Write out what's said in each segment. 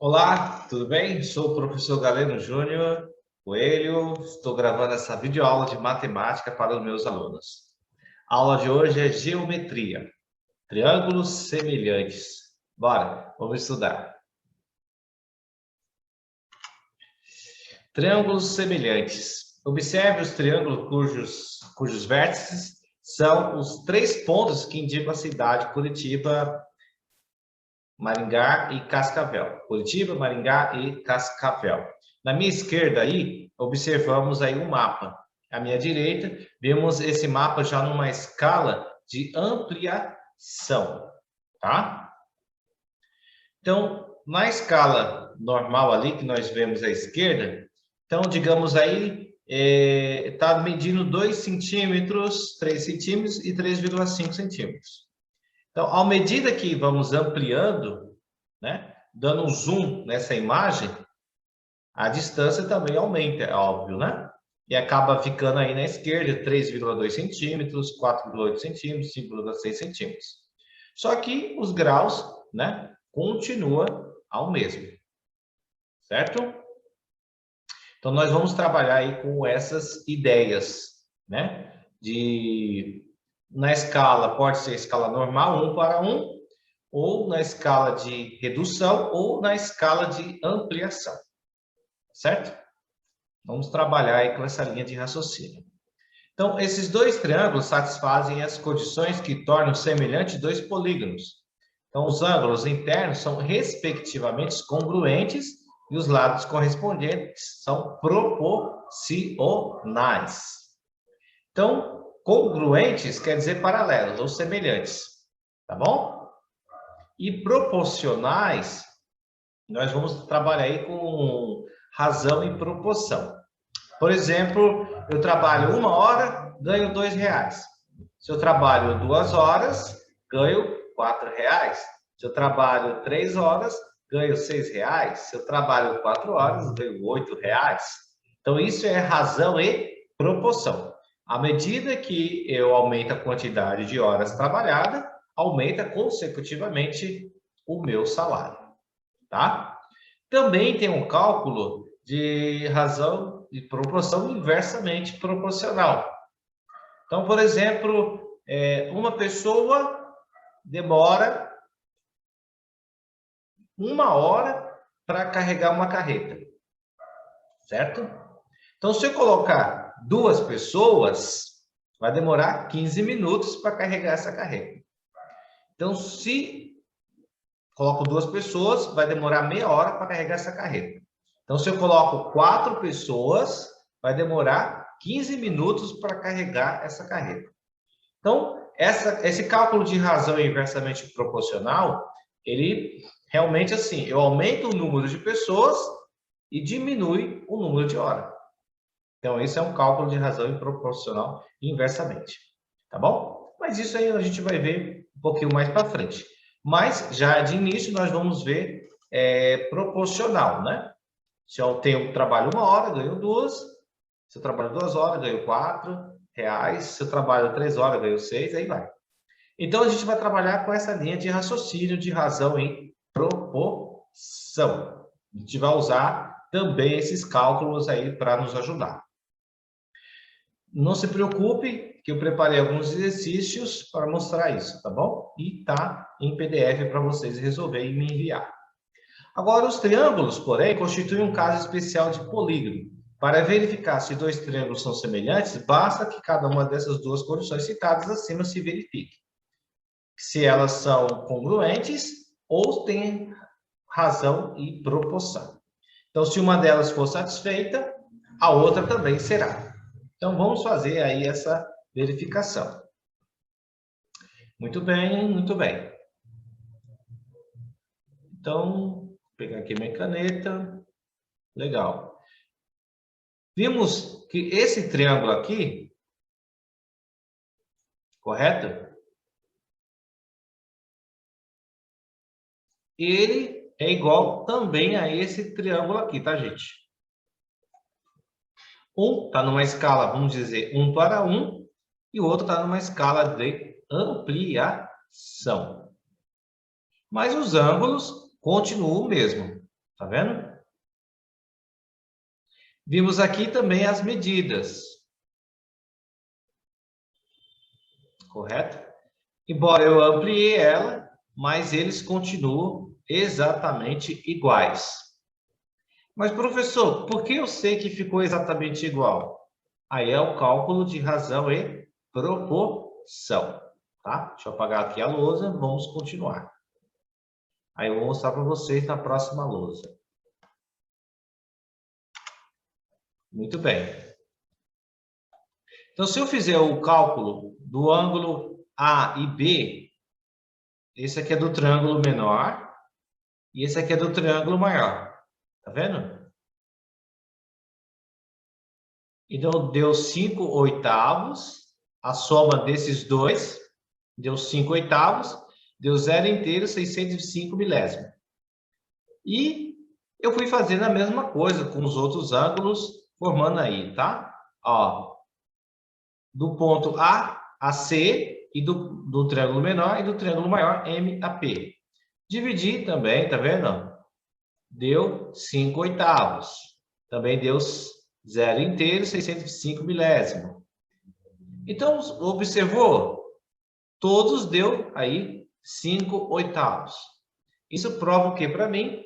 Olá, tudo bem? Sou o professor Galeno Júnior Coelho. Estou gravando essa videoaula de matemática para os meus alunos. A aula de hoje é geometria, triângulos semelhantes. Bora, vamos estudar. Triângulos semelhantes. Observe os triângulos cujos vértices são os três pontos que indicam a cidade Curitiba, Maringá e Cascavel. Curitiba, Maringá e Cascavel. Na minha esquerda aí, observamos aí um mapa. À minha direita, vemos esse mapa já numa escala de ampliação, tá? Então, na escala normal ali, que nós vemos à esquerda, então, digamos aí, está medindo 2 centímetros, 3 centímetros e 3,5 centímetros. Então, à medida que vamos ampliando, né, dando um zoom nessa imagem, a distância também aumenta, é óbvio, né? E acaba ficando aí na esquerda 3,2 centímetros, 4,8 centímetros, 5,6 centímetros. Só que os graus, né, continua ao mesmo, certo? Então, nós vamos trabalhar aí com essas ideias, né? Na escala, pode ser escala normal, 1:1, ou na escala de redução, ou na escala de ampliação, certo? Vamos trabalhar aí com essa linha de raciocínio. Então, esses dois triângulos satisfazem as condições que tornam semelhantes dois polígonos. Então, os ângulos internos são, respectivamente, congruentes e os lados correspondentes são proporcionais. Então, congruentes quer dizer paralelos ou semelhantes, tá bom? E proporcionais, nós vamos trabalhar aí com razão e proporção. Por exemplo, eu trabalho 1 hora, ganho R$2. Se eu trabalho 2 horas, ganho R$4. Se eu trabalho 3 horas, ganho R$6. Se eu trabalho 4 horas, ganho R$8. Então, isso é razão e proporção. À medida que eu aumento a quantidade de horas trabalhadas, aumenta consecutivamente o meu salário, tá? Também tem um cálculo de razão e proporção inversamente proporcional. Então, por exemplo, uma pessoa demora 1 hora para carregar uma carreta, certo? Então, se eu colocar 2 pessoas, vai demorar 15 minutos para carregar essa carreta. Então, se coloco 2 pessoas, vai demorar meia hora para carregar essa carreta. Então, se eu coloco 4 pessoas, vai demorar 15 minutos para carregar essa carreta. Então, esse cálculo de razão inversamente proporcional, ele realmente assim, eu aumento o número de pessoas e diminui o número de horas. Então, esse é um cálculo de razão proporcional inversamente, tá bom? Mas isso aí a gente vai ver um pouquinho mais para frente. Mas, já de início, nós vamos ver proporcional, né? Se eu trabalho 1 hora, ganho 2. Se eu trabalho 2 horas, ganho R$4. Se eu trabalho 3 horas, ganho 6, aí vai. Então, a gente vai trabalhar com essa linha de raciocínio de razão em proporção. A gente vai usar também esses cálculos aí para nos ajudar. Não se preocupe, que eu preparei alguns exercícios para mostrar isso, tá bom? E tá em PDF para vocês resolverem e me enviar. Agora, os triângulos, porém, constituem um caso especial de polígono. Para verificar se 2 triângulos são semelhantes, basta que cada uma dessas 2 condições citadas acima se verifique. Se elas são congruentes ou têm razão e proporção. Então, se uma delas for satisfeita, a outra também será. Então, vamos fazer aí essa verificação. Muito bem, muito bem. Então, vou pegar aqui minha caneta. Legal. Vimos que esse triângulo aqui, correto? Ele é igual também a esse triângulo aqui, tá, gente? Um está numa escala, vamos dizer, 1:1, e o outro está numa escala de ampliação. Mas os ângulos continuam o mesmo. Tá vendo? Vimos aqui também as medidas. Correto? Embora eu ampliei ela, mas eles continuam exatamente iguais. Mas, professor, por que eu sei que ficou exatamente igual? Aí é o cálculo de razão e proporção, tá? Deixa eu apagar aqui a lousa, vamos continuar. Aí eu vou mostrar para vocês na próxima lousa. Muito bem. Então, se eu fizer o cálculo do ângulo A e B, esse aqui é do triângulo menor e esse aqui é do triângulo maior. Tá vendo? Então, deu 5/8. A soma desses dois deu 5/8. Deu 0 inteiro, 605 milésimos. E eu fui fazendo a mesma coisa com os outros ângulos, formando aí, tá? Ó, do ponto A a C, e do triângulo menor e do triângulo maior, M a P. Dividir também, tá vendo? Deu 5/8. Também deu 0 inteiro, 605 milésimo. Então, observou? Todos deu aí 5/8. Isso prova o que para mim?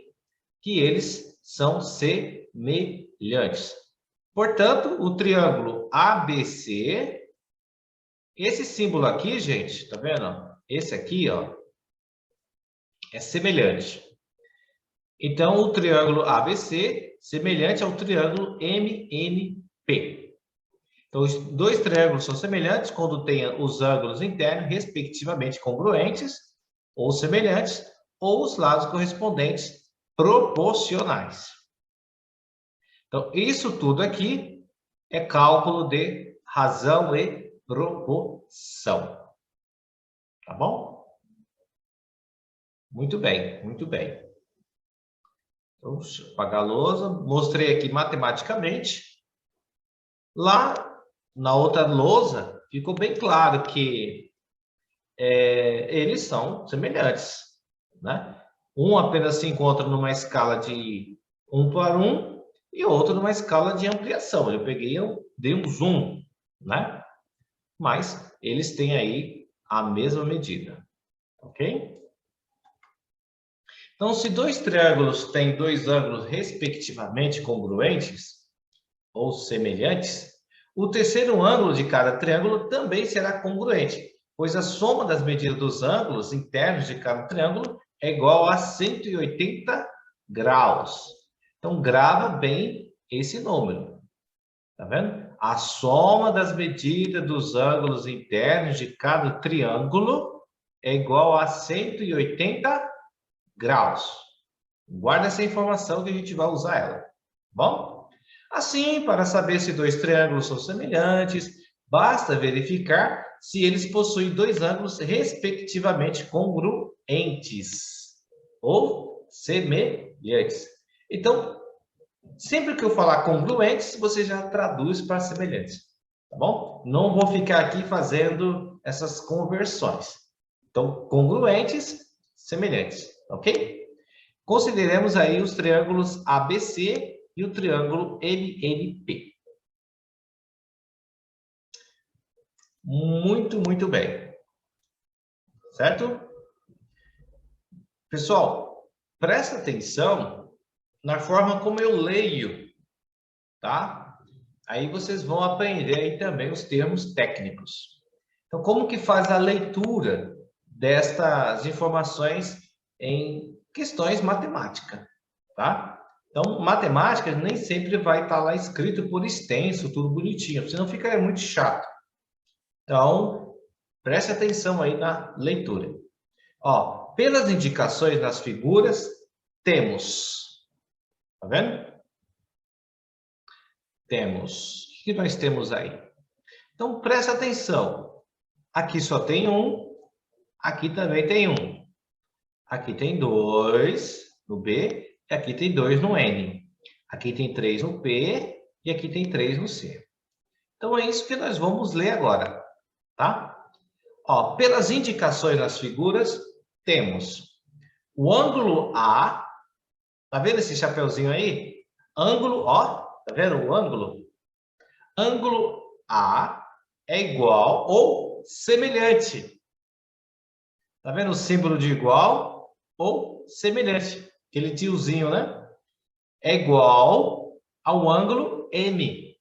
Que eles são semelhantes. Portanto, o triângulo ABC, esse símbolo aqui, gente, tá vendo? Esse aqui, ó, é semelhante. Então, o triângulo ABC, semelhante ao triângulo MNP. Então, os dois triângulos são semelhantes quando têm os ângulos internos, respectivamente, congruentes, ou semelhantes, ou os lados correspondentes proporcionais. Então, isso tudo aqui é cálculo de razão e proporção. Tá bom? Muito bem, muito bem. Então, deixa eu apagar a lousa. Mostrei aqui matematicamente. Lá, na outra lousa, ficou bem claro que eles são semelhantes, né? Um apenas se encontra numa escala de 1:1 e outro numa escala de ampliação. Eu dei um zoom, né? Mas eles têm aí a mesma medida, ok? Então, se dois triângulos têm dois ângulos respectivamente congruentes ou semelhantes, o terceiro ângulo de cada triângulo também será congruente, pois a soma das medidas dos ângulos internos de cada triângulo é igual a 180 graus. Então, grava bem esse número. Tá vendo? A soma das medidas dos ângulos internos de cada triângulo é igual a 180 graus. Guarda essa informação que a gente vai usar ela. Tá bom? Assim, para saber se dois triângulos são semelhantes, basta verificar se eles possuem dois ângulos respectivamente congruentes ou semelhantes. Então, sempre que eu falar congruentes, você já traduz para semelhantes, tá bom? Não vou ficar aqui fazendo essas conversões. Então, congruentes, semelhantes, ok? Consideremos aí os triângulos ABC e o triângulo MNP. Muito, muito bem. Certo? Pessoal, presta atenção na forma como eu leio, tá? Aí vocês vão aprender aí também os termos técnicos. Então, como que faz a leitura destas informações em questões matemáticas, tá? Então, matemática nem sempre vai estar lá escrito por extenso, tudo bonitinho, senão fica muito chato. Então, preste atenção aí na leitura. Ó, pelas indicações nas figuras, temos, tá vendo? Temos, o que nós temos aí? Então, preste atenção. Aqui só tem um, aqui também tem um. Aqui tem 2 no B e aqui tem 2 no N. Aqui tem 3 no P e aqui tem 3 no C. Então, é isso que nós vamos ler agora, tá? Ó, pelas indicações nas figuras, temos o ângulo A, Tá vendo esse chapeuzinho aí? Ângulo, ó, tá vendo o ângulo? Ângulo A é igual ou semelhante. Tá vendo o símbolo de igual ou semelhante? Aquele tiozinho, né? É igual ao ângulo M.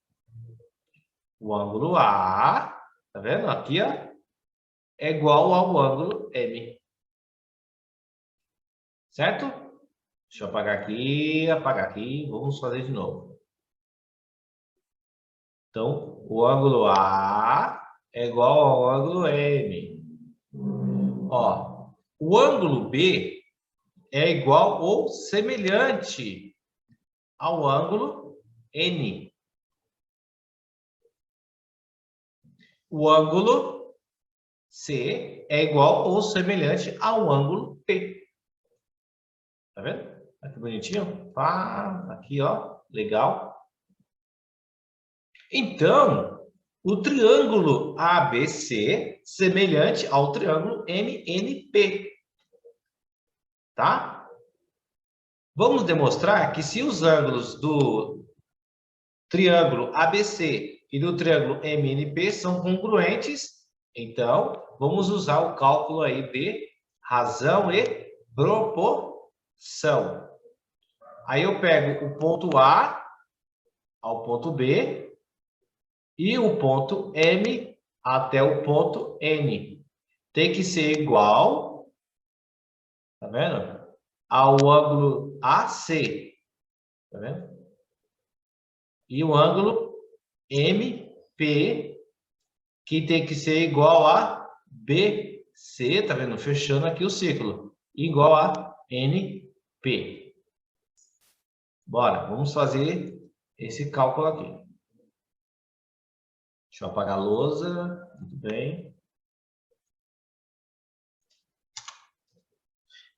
O ângulo A, tá vendo? Aqui, ó, é igual ao ângulo M. Certo? Deixa eu apagar aqui, vamos fazer de novo. Então, o ângulo A é igual ao ângulo M. Ó, o ângulo B é igual ou semelhante ao ângulo N. O ângulo C é igual ou semelhante ao ângulo P. Tá vendo? Olha que bonitinho. Aqui, ó. Legal. Então, o triângulo ABC semelhante ao triângulo MNP. Tá? Vamos demonstrar que se os ângulos do triângulo ABC e do triângulo MNP são congruentes, então vamos usar o cálculo aí de razão e proporção. Aí eu pego o ponto A ao ponto B e o ponto M até o ponto N. Tem que ser igual, tá vendo? Ao ângulo AC, tá vendo? E o ângulo MP, que tem que ser igual a BC, tá vendo? Fechando aqui o círculo, igual a NP. Bora, vamos fazer esse cálculo aqui. Deixa eu apagar a lousa, muito bem.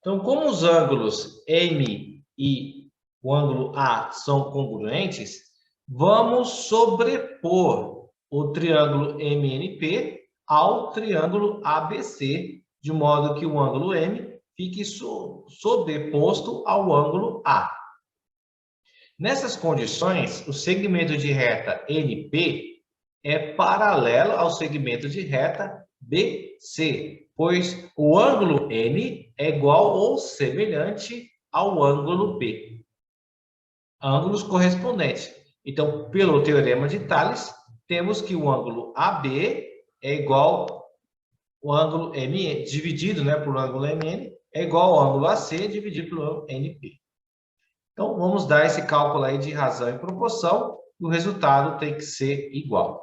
Então, como os ângulos M e o ângulo A são congruentes, vamos sobrepor o triângulo MNP ao triângulo ABC, de modo que o ângulo M fique sobreposto ao ângulo A. Nessas condições, o segmento de reta NP é paralelo ao segmento de reta BC, pois o ângulo N é igual ou semelhante ao ângulo B. Ângulos correspondentes. Então, pelo teorema de Tales, temos que o ângulo AB é igual ao ângulo MN, dividido, né, por ângulo MN, é igual ao ângulo AC dividido pelo ângulo NP. Então, vamos dar esse cálculo aí de razão e proporção, e o resultado tem que ser igual.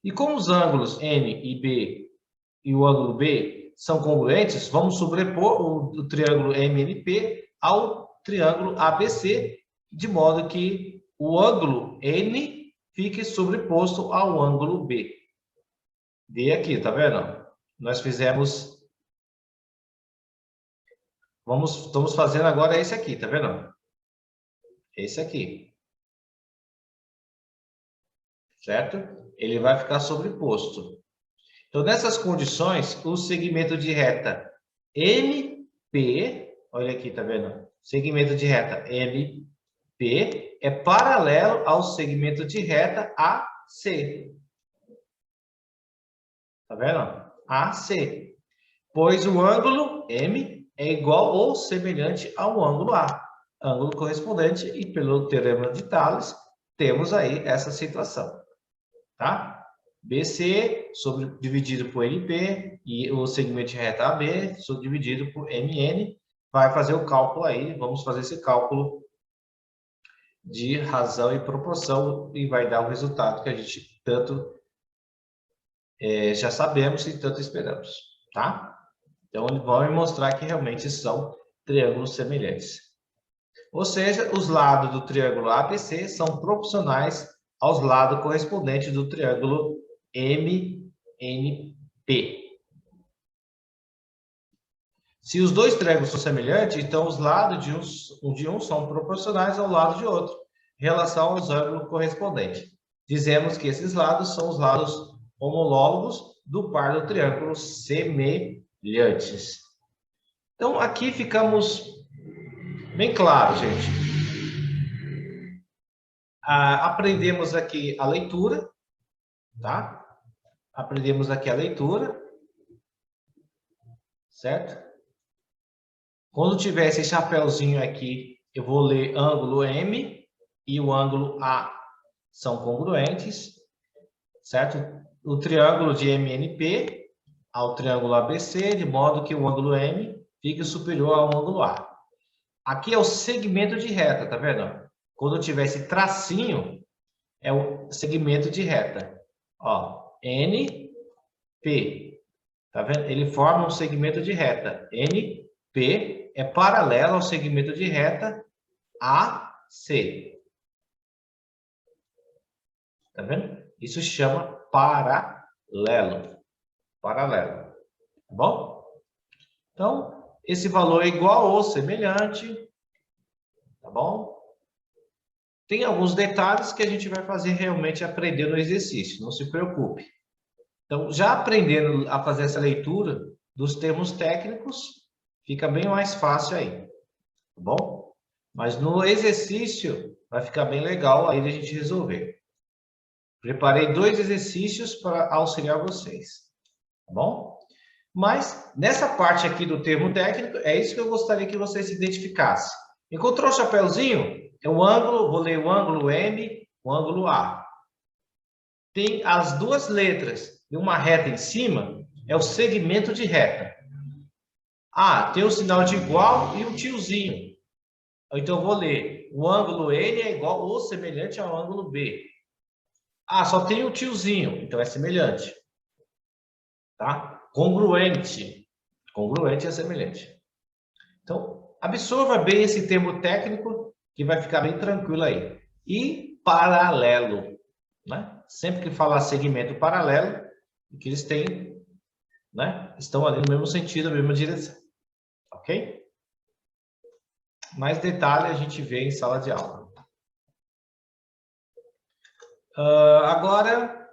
E como os ângulos N e B e o ângulo B são congruentes, vamos sobrepor o triângulo MNP ao triângulo ABC, de modo que o ângulo N fique sobreposto ao ângulo B. D aqui, tá vendo? Nós fizemos... Estamos fazendo agora esse aqui, tá vendo? Esse aqui. Certo? Ele vai ficar sobreposto. Então, nessas condições, o segmento de reta MP, olha aqui, tá vendo? Segmento de reta MP é paralelo ao segmento de reta AC. Tá vendo? AC. Pois o ângulo M é igual ou semelhante ao ângulo A. Ângulo correspondente, e pelo teorema de Tales, temos aí essa situação. Tá? BC dividido por NP e o segmento de reta AB dividido por MN. Vai fazer o cálculo aí, vamos fazer esse cálculo de razão e proporção e vai dar o resultado que a gente tanto já sabemos e tanto esperamos, tá? Então, vamos mostrar que realmente são triângulos semelhantes. Ou seja, os lados do triângulo ABC são proporcionais aos lados correspondentes do triângulo MNP. Se os dois triângulos são semelhantes, então os lados de um são proporcionais ao lado de outro, em relação aos ângulos correspondentes. Dizemos que esses lados são os lados homólogos do par do triângulo semelhantes. Então, aqui ficamos bem claro, gente. Aprendemos aqui a leitura, tá? Aprendemos aqui a leitura, certo? Quando tiver esse chapéuzinho aqui, eu vou ler ângulo M e o ângulo A são congruentes, certo? O triângulo de MNP ao triângulo ABC, de modo que o ângulo M fique superior ao ângulo A. Aqui é o segmento de reta, tá vendo? Quando eu tiver esse tracinho, é o segmento de reta. Ó, NP, tá vendo? Ele forma um segmento de reta. NP é paralelo ao segmento de reta AC. Tá vendo? Isso chama paralelo. Paralelo. Tá bom? Então, esse valor é igual ou semelhante. Tá bom? Tem alguns detalhes que a gente vai fazer realmente aprender no exercício. Não se preocupe. Então, já aprendendo a fazer essa leitura dos termos técnicos, fica bem mais fácil aí. Tá bom? Mas no exercício, vai ficar bem legal aí a gente resolver. Preparei 2 exercícios para auxiliar vocês, tá bom? Mas, nessa parte aqui do termo técnico, é isso que eu gostaria que vocês se identificassem. Encontrou o chapéuzinho? É o ângulo, vou ler o ângulo M, o ângulo A. Tem as duas letras e uma reta em cima, é o segmento de reta. Tem o sinal de igual e o tiozinho. Então, eu vou ler, o ângulo N é igual ou semelhante ao ângulo B. Só tem o tiozinho, então é semelhante. Tá? Congruente. Congruente é semelhante. Então, absorva bem esse termo técnico, que vai ficar bem tranquilo aí. E paralelo. Né? Sempre que falar segmento paralelo, que eles têm, né? Estão ali no mesmo sentido, na mesma direção. Ok? Mais detalhe a gente vê em sala de aula. Agora,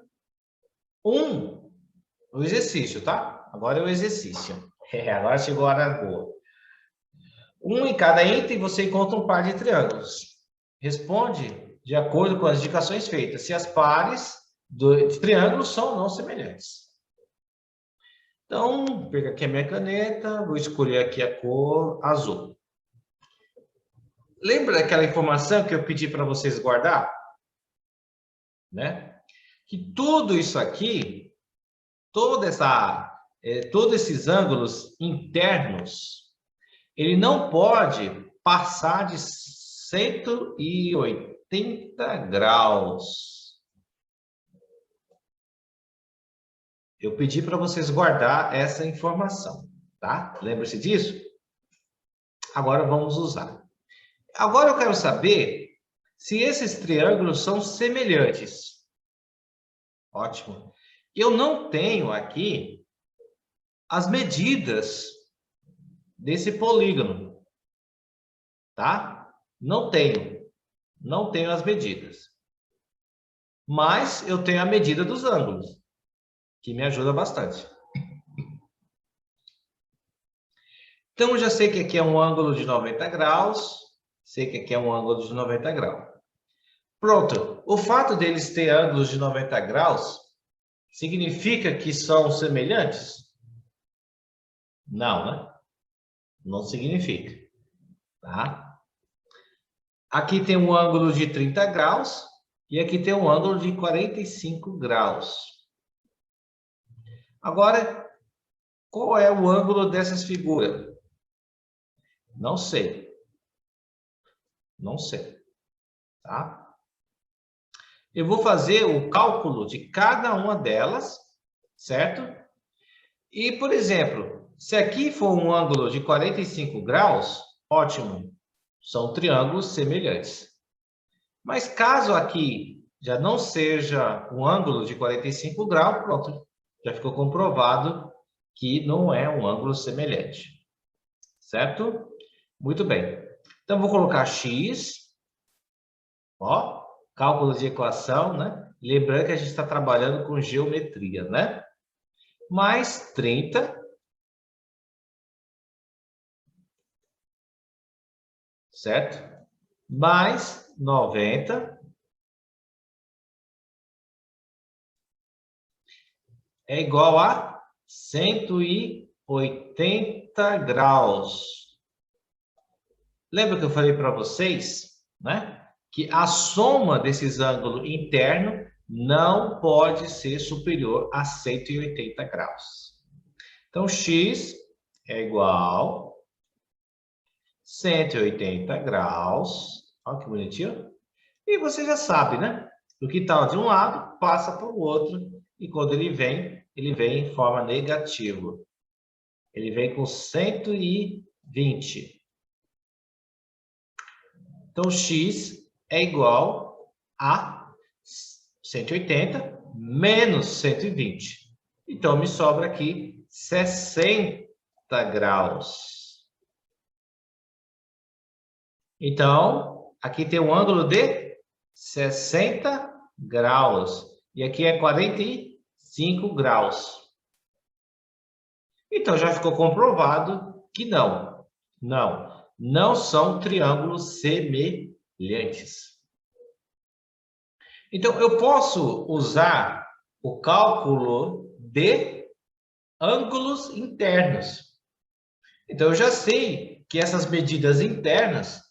o exercício, tá? Agora é o exercício. Agora chegou a hora boa. Em cada item, você encontra um par de triângulos. Responde de acordo com as indicações feitas, se as pares de triângulos são ou não semelhantes. Então, vou pegar aqui a minha caneta, vou escolher aqui a cor azul. Lembra daquela informação que eu pedi para vocês guardar? Né? Que tudo isso aqui, todos esses ângulos internos, ele não pode passar de 180 graus. Eu pedi para vocês guardar essa informação, tá? Lembra-se disso? Agora vamos usar. Agora eu quero saber se esses triângulos são semelhantes. Ótimo. Eu não tenho aqui as medidas desse polígono, tá? Não tenho as medidas. Mas eu tenho a medida dos ângulos, que me ajuda bastante. Então, eu já sei que aqui é um ângulo de 90 graus, sei que aqui é um ângulo de 90 graus. Pronto, o fato deles ter ângulos de 90 graus significa que são semelhantes? Não, né? Não significa, tá? Aqui tem um ângulo de 30 graus e aqui tem um ângulo de 45 graus. Agora, qual é o ângulo dessas figuras? Não sei. Não sei, tá? Eu vou fazer o cálculo de cada uma delas, certo? E, por exemplo, se aqui for um ângulo de 45 graus, ótimo, são triângulos semelhantes. Mas caso aqui já não seja um ângulo de 45 graus, pronto, já ficou comprovado que não é um ângulo semelhante. Certo? Muito bem. Então, vou colocar x, ó, cálculo de equação, né? Lembrando que a gente está trabalhando com geometria, né? Mais 30. Certo? Mais 90. é igual a 180 graus. Lembra que eu falei para vocês, né? Que a soma desses ângulos internos não pode ser superior a 180 graus. Então, x é igual a 180 graus. Olha que bonitinho. E você já sabe, né? O que está de um lado passa para o outro. E quando ele vem em forma negativa. Ele vem com 120. Então, x é igual a 180 menos 120. Então, me sobra aqui 60 graus. Então, aqui tem um ângulo de 60 graus. E aqui é 45 graus. Então, já ficou comprovado que não são triângulos semelhantes. Então, eu posso usar o cálculo de ângulos internos. Então, eu já sei que essas medidas internas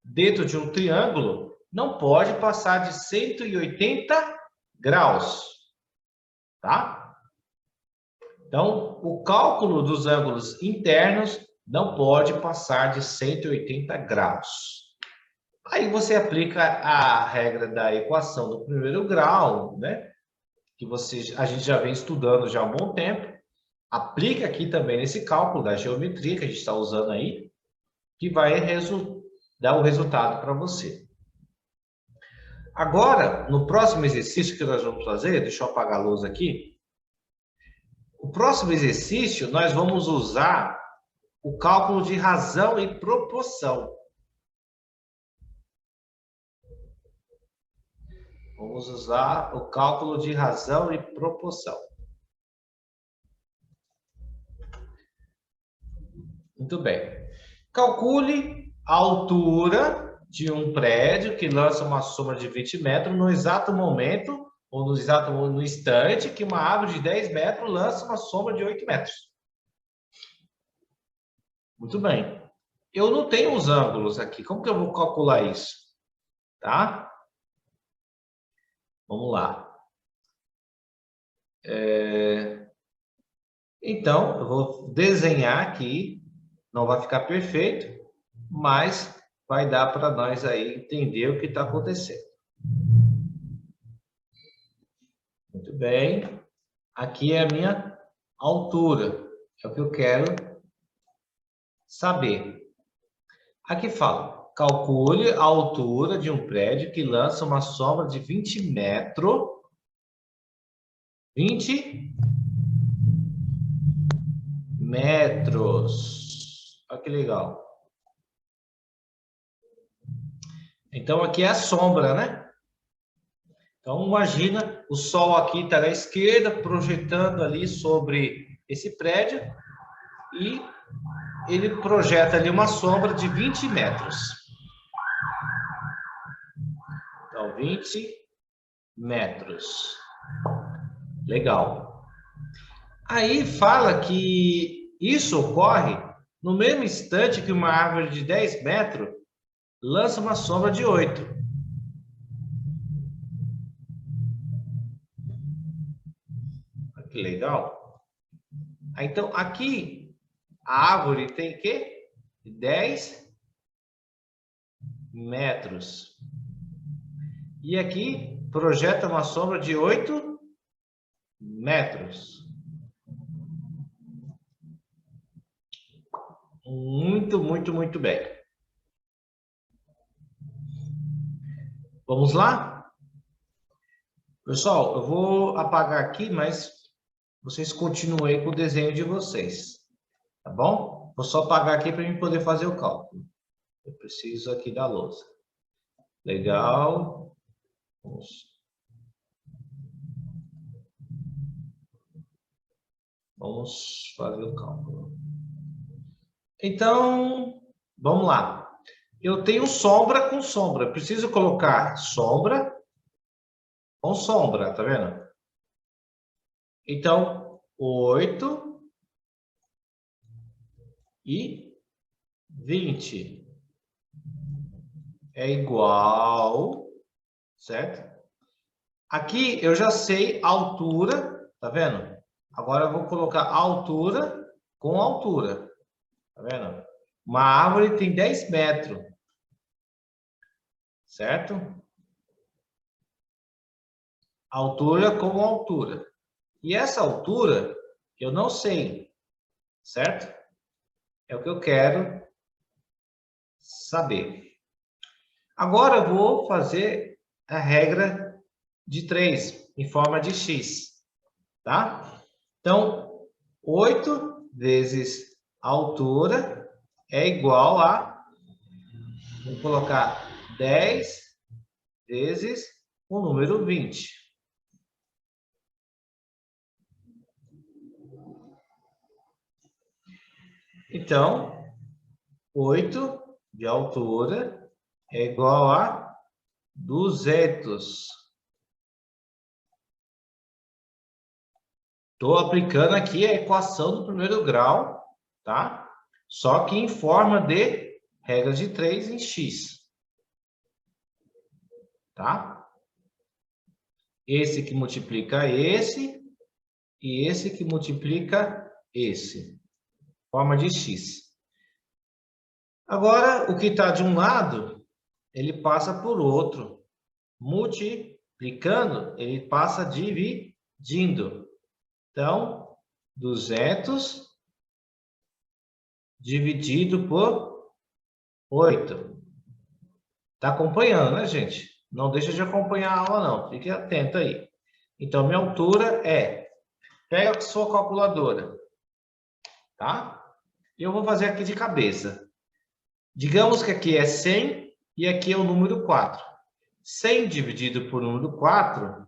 dentro de um triângulo não pode passar de 180 graus, tá? Então, o cálculo dos ângulos internos não pode passar de 180 graus. Aí você aplica a regra da equação do primeiro grau, né? Que a gente já vem estudando já há um bom tempo. Aplica aqui também nesse cálculo da geometria que a gente está usando aí, que vai dar o resultado para você. Agora, no próximo exercício que nós vamos fazer, deixa eu apagar a luz aqui. O próximo exercício, nós vamos usar o cálculo de razão e proporção. Vamos usar o cálculo de razão e proporção. Muito bem. Calcule a altura de um prédio que lança uma sombra de 20 metros no exato momento, ou no instante, que uma árvore de 10 metros lança uma sombra de 8 metros. Muito bem. Eu não tenho os ângulos aqui. Como que eu vou calcular isso? Tá? Vamos lá. Então, eu vou desenhar aqui. Não vai ficar perfeito, mas vai dar para nós aí entender o que está acontecendo. Muito bem. Aqui é a minha altura. É o que eu quero saber. Aqui fala, calcule a altura de um prédio que lança uma sombra de 20 metros. 20 metros. Olha que legal. Então, aqui é a sombra, né? Então, imagina, o sol aqui está à esquerda, projetando ali sobre esse prédio. E ele projeta ali uma sombra de 20 metros. Então, 20 metros. Legal. Aí fala que isso ocorre no mesmo instante que uma árvore de 10 metros lança uma sombra de 8. Que legal. Então, aqui, a árvore tem o quê? 10 metros. E aqui, projeta uma sombra de 8 metros. Muito bem. Vamos lá? Pessoal, eu vou apagar aqui, mas vocês continuem com o desenho de vocês. Tá bom? Vou só apagar aqui para mim poder fazer o cálculo. Eu preciso aqui da lousa. Legal. Vamos fazer o cálculo. Então, vamos lá. Eu tenho sombra com sombra. Preciso colocar sombra com sombra, tá vendo? Então, 8 e 20 é igual, certo? Aqui eu já sei a altura, tá vendo? Agora eu vou colocar altura com altura, tá vendo? Uma árvore tem 10 metros, certo? Altura com altura. E essa altura eu não sei, certo? É o que eu quero saber. Agora eu vou fazer a regra de 3 em forma de x, tá? Então, 8 vezes a altura é igual a, vou colocar 10 vezes o número 20. Então, 8 de altura é igual a 200. Estou aplicando aqui a equação do primeiro grau, tá? Só que em forma de regra de 3 em x. Tá? Esse que multiplica esse e esse que multiplica esse. Forma de x. Agora, o que está de um lado, ele passa por outro. Multiplicando, ele passa dividindo. Então, 200 dividido por 8. Está acompanhando, né, gente? Não deixa de acompanhar a aula, não. Fique atento aí. Então, minha altura é... Pega a sua calculadora, tá? Eu vou fazer aqui de cabeça. Digamos que aqui é 100 e aqui é o número 4. 100 dividido por número 4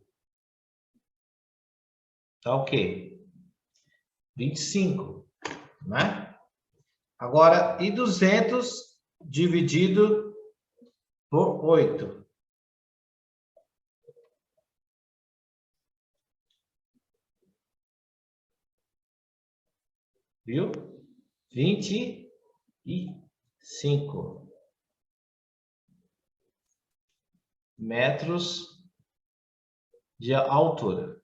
tá o quê? 25, né? Agora, e 200 dividido por 8? Viu? 25 metros de altura.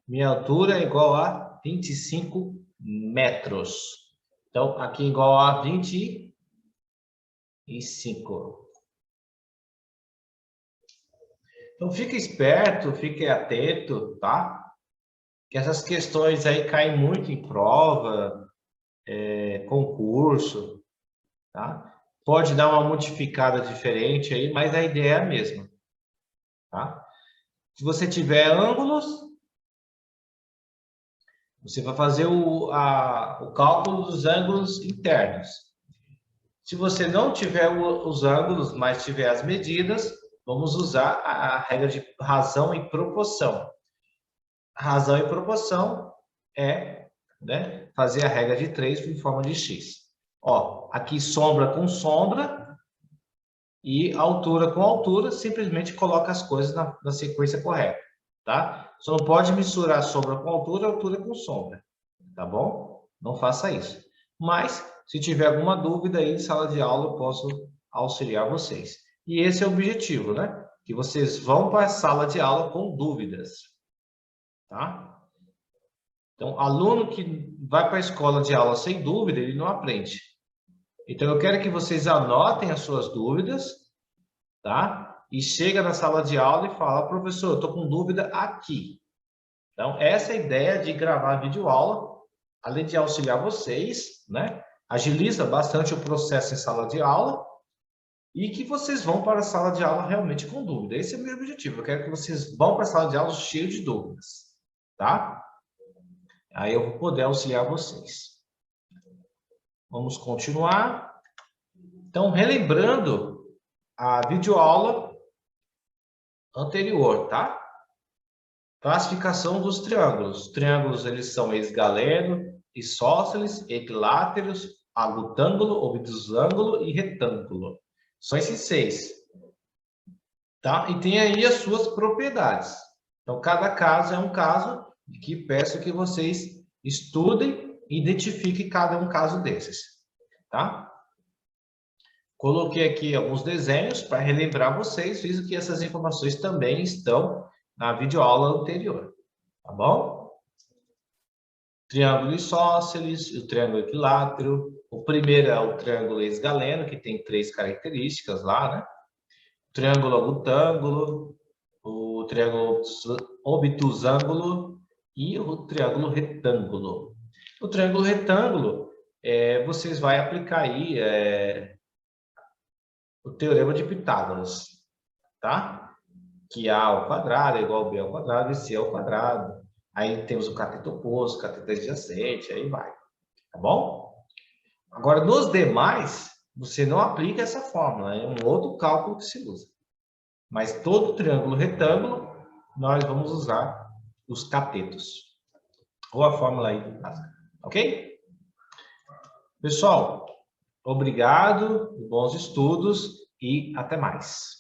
Minha altura é igual a 25 metros. Então, aqui é igual a 25. Então, fique esperto, fique atento, tá? Que essas questões aí caem muito em prova, concurso, tá? Pode dar uma modificada diferente aí, mas a ideia é a mesma, tá? Se você tiver ângulos, você vai fazer o cálculo dos ângulos internos. Se você não tiver os ângulos, mas tiver as medidas, vamos usar a regra de razão e proporção. Razão e proporção é, né, fazer a regra de 3 em forma de x. Ó, aqui sombra com sombra e altura com altura, simplesmente coloca as coisas na sequência correta, tá? Só não pode misturar sombra com altura, altura com sombra, tá bom? Não faça isso. Mas, se tiver alguma dúvida aí em sala de aula, eu posso auxiliar vocês. E esse é o objetivo, né? Que vocês vão para a sala de aula com dúvidas, tá? Então, aluno que vai para a escola de aula sem dúvida, ele não aprende. Então, eu quero que vocês anotem as suas dúvidas, tá? E chega na sala de aula e fala, professor, eu estou com dúvida aqui. Então, essa é a ideia de gravar videoaula, além de auxiliar vocês, né? Agiliza bastante o processo em sala de aula e que vocês vão para a sala de aula realmente com dúvida. Esse é o meu objetivo. Eu quero que vocês vão para a sala de aula cheio de dúvidas, tá? Aí eu vou poder auxiliar vocês. Vamos continuar. Então, relembrando a videoaula anterior, tá? Classificação dos triângulos. Os triângulos, eles são esgaleno, isósceles, equiláteros, agutângulo, obtusângulo e retângulo. São esses 6. Tá? E tem aí as suas propriedades. Então, cada caso é um caso que peço que vocês estudem e identifiquem cada um caso desses, tá? Coloquei aqui alguns desenhos para relembrar vocês, visto que essas informações também estão na videoaula anterior, tá bom? Triângulo isósceles, o triângulo equilátero. O primeiro é o triângulo esgaleno, que tem 3 características lá, né? O triângulo obtângulo, o triângulo obtusângulo e o triângulo retângulo. O triângulo retângulo, vocês vão aplicar aí o teorema de Pitágoras, tá? Que A ao quadrado é igual a B ao quadrado e C ao quadrado. Aí temos o cateto oposto, cateto adjacente, aí vai, tá bom? Agora, nos demais, você não aplica essa fórmula, é um outro cálculo que se usa. Mas todo triângulo retângulo, nós vamos usar os catetos. Ou a fórmula aí do caso, ok? Pessoal, obrigado, bons estudos e até mais.